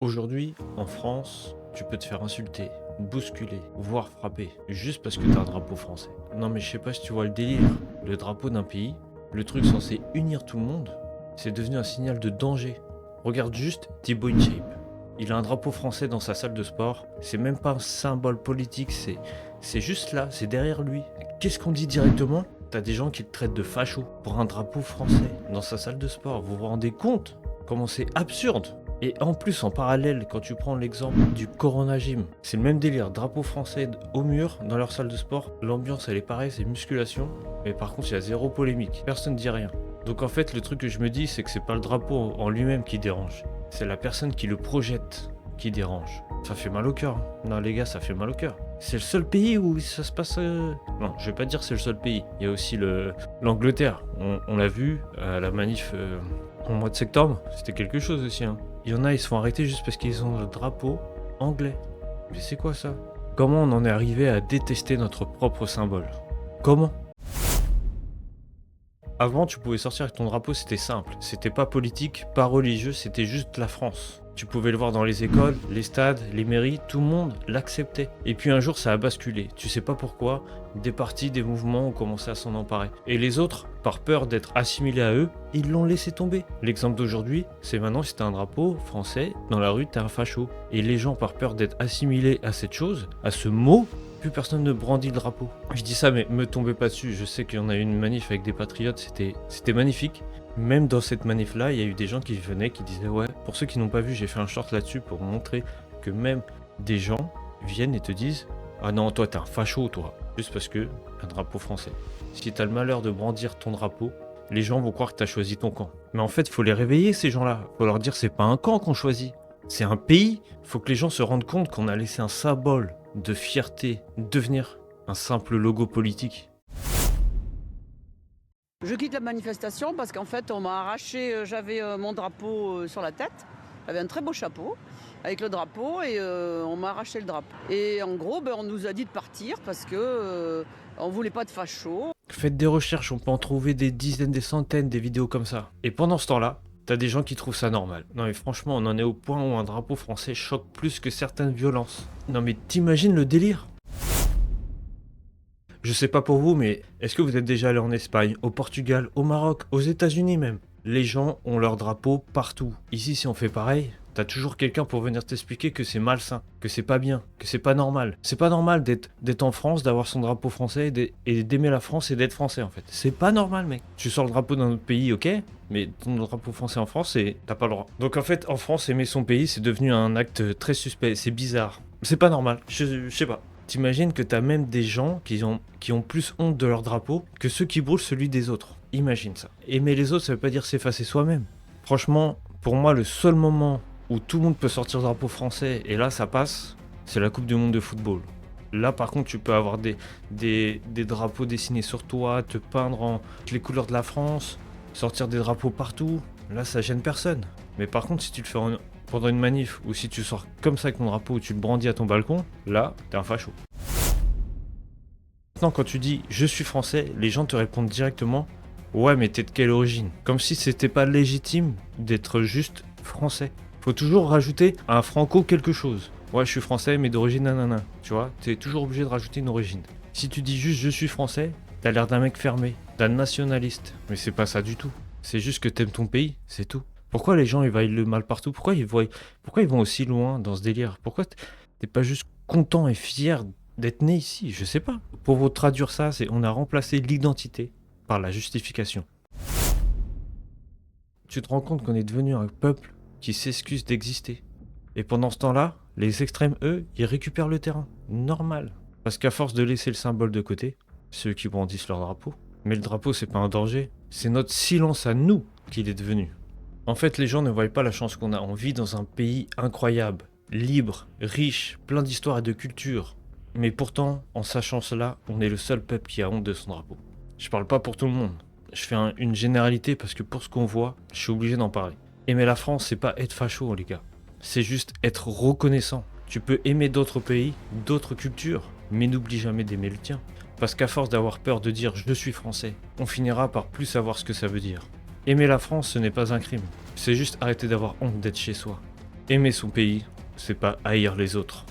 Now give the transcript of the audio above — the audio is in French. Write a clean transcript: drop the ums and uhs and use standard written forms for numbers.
Aujourd'hui, en France, tu peux te faire insulter, bousculer, voire frapper, juste parce que t'as un drapeau français. Non mais je sais pas si tu vois le délire. Le drapeau d'un pays, le truc censé unir tout le monde, c'est devenu un signal de danger. Regarde juste Thibaut InShape. Il a un drapeau français dans sa salle de sport. C'est même pas un symbole politique, c'est juste là, c'est derrière lui. Qu'est-ce qu'on dit directement? T'as des gens qui te traitent de facho pour un drapeau français dans sa salle de sport. Vous vous rendez compte comment c'est absurde? Et en plus, en parallèle, quand tu prends l'exemple du Corona Gym, c'est le même délire, drapeau français au mur, dans leur salle de sport, l'ambiance elle est pareille, c'est musculation, mais par contre il y a zéro polémique, personne ne dit rien. Donc en fait, le truc que je me dis, c'est que c'est pas le drapeau en lui-même qui dérange, c'est la personne qui le projette qui dérange. Ça fait mal au cœur, hein. Non les gars, ça fait mal au cœur. C'est le seul pays où ça se passe... Non, je vais pas dire c'est le seul pays, il y a aussi l'Angleterre, on l'a vu, à la manif au mois de septembre, c'était quelque chose aussi, hein. Il y en a, ils se font arrêter juste parce qu'ils ont le drapeau anglais. Mais c'est quoi ça? Comment on en est arrivé à détester notre propre symbole? Comment? Avant, tu pouvais sortir avec ton drapeau, c'était simple. C'était pas politique, pas religieux, c'était juste la France. Tu pouvais le voir dans les écoles, les stades, les mairies, tout le monde l'acceptait. Et puis un jour, ça a basculé. Tu sais pas pourquoi, des partis, des mouvements ont commencé à s'en emparer. Et les autres, par peur d'être assimilés à eux, ils l'ont laissé tomber. L'exemple d'aujourd'hui, c'est maintenant si t'as un drapeau français, dans la rue, t'es un facho. Et les gens, par peur d'être assimilés à cette chose, à ce mot, plus personne ne brandit le drapeau. Je dis ça, mais me tombez pas dessus. Je sais qu'il y en a eu une manif avec des patriotes, c'était magnifique. Même dans cette manif-là, il y a eu des gens qui venaient, qui disaient ouais. Pour ceux qui n'ont pas vu, j'ai fait un short là-dessus pour montrer que même des gens viennent et te disent ah non, toi t'es un facho, toi. Juste parce que un drapeau français. Si t'as le malheur de brandir ton drapeau, les gens vont croire que t'as choisi ton camp. Mais en fait, il faut les réveiller, ces gens-là. Faut leur dire c'est pas un camp qu'on choisit. C'est un pays. Faut que les gens se rendent compte qu'on a laissé un symbole de fierté devenir un simple logo politique. Je quitte la manifestation parce qu'en fait on m'a arraché, j'avais mon drapeau sur la tête, j'avais un très beau chapeau avec le drapeau et on m'a arraché le drapeau. Et en gros on nous a dit de partir parce que on voulait pas de fachos. Faites des recherches, on peut en trouver des dizaines, des centaines des vidéos comme ça. Et pendant ce temps-là, t'as des gens qui trouvent ça normal. Non mais franchement, on en est au point où un drapeau français choque plus que certaines violences. Non mais t'imagines le délire? Je sais pas pour vous, mais est-ce que vous êtes déjà allé en Espagne, au Portugal, au Maroc, aux États-Unis même? Les gens ont leur drapeau partout. Ici, si on fait pareil, t'as toujours quelqu'un pour venir t'expliquer que c'est malsain, que c'est pas bien, que c'est pas normal. C'est pas normal d'être en France, d'avoir son drapeau français et d'aimer la France et d'être français en fait. C'est pas normal, mec. Tu sors le drapeau d'un autre pays, ok, mais ton drapeau français en France, t'as pas le droit. Donc en fait, en France, aimer son pays, c'est devenu un acte très suspect. C'est bizarre. C'est pas normal. Je sais pas. T'imagines que t'as même des gens qui ont plus honte de leur drapeau que ceux qui brûlent celui des autres. Imagine ça. Aimer les autres, ça veut pas dire s'effacer soi-même. Franchement, pour moi, le seul moment où tout le monde peut sortir le drapeau français, et là ça passe, c'est la Coupe du Monde de football. Là par contre, tu peux avoir des drapeaux dessinés sur toi, te peindre en les couleurs de la France, sortir des drapeaux partout. Là, ça gêne personne. Mais par contre, si tu le fais pendant une manif, ou si tu sors comme ça avec ton drapeau ou tu le brandis à ton balcon, là, t'es un facho. Maintenant, quand tu dis « je suis français », les gens te répondent directement « ouais, mais t'es de quelle origine ?» Comme si c'était pas légitime d'être juste français. Faut toujours rajouter un franco quelque chose. Ouais, je suis français, mais d'origine nanana. Tu vois, t'es toujours obligé de rajouter une origine. Si tu dis juste « je suis français », t'as l'air d'un mec fermé, d'un nationaliste. Mais c'est pas ça du tout. C'est juste que t'aimes ton pays, c'est tout. Pourquoi les gens ils voient le mal partout? Pourquoi ils vont aussi loin dans ce délire? Pourquoi t'es pas juste content et fier d'être né ici? Je sais pas. Pour vous traduire ça, c'est on a remplacé l'identité par la justification. Tu te rends compte qu'on est devenu un peuple qui s'excuse d'exister. Et pendant ce temps-là, les extrêmes, eux, ils récupèrent le terrain. Normal. Parce qu'à force de laisser le symbole de côté, ceux qui brandissent leur drapeau, mais le drapeau c'est pas un danger, c'est notre silence à nous qu'il est devenu. En fait, les gens ne voient pas la chance qu'on a. On vit dans un pays incroyable, libre, riche, plein d'histoires et de culture. Mais pourtant, en sachant cela, on est le seul peuple qui a honte de son drapeau. Je parle pas pour tout le monde. Je fais une généralité parce que pour ce qu'on voit, je suis obligé d'en parler. Aimer la France, c'est pas être facho, les gars. C'est juste être reconnaissant. Tu peux aimer d'autres pays, d'autres cultures, mais n'oublie jamais d'aimer le tien. Parce qu'à force d'avoir peur de dire « je suis français », on finira par plus savoir ce que ça veut dire. Aimer la France, ce n'est pas un crime. C'est juste arrêter d'avoir honte d'être chez soi. Aimer son pays, c'est pas haïr les autres.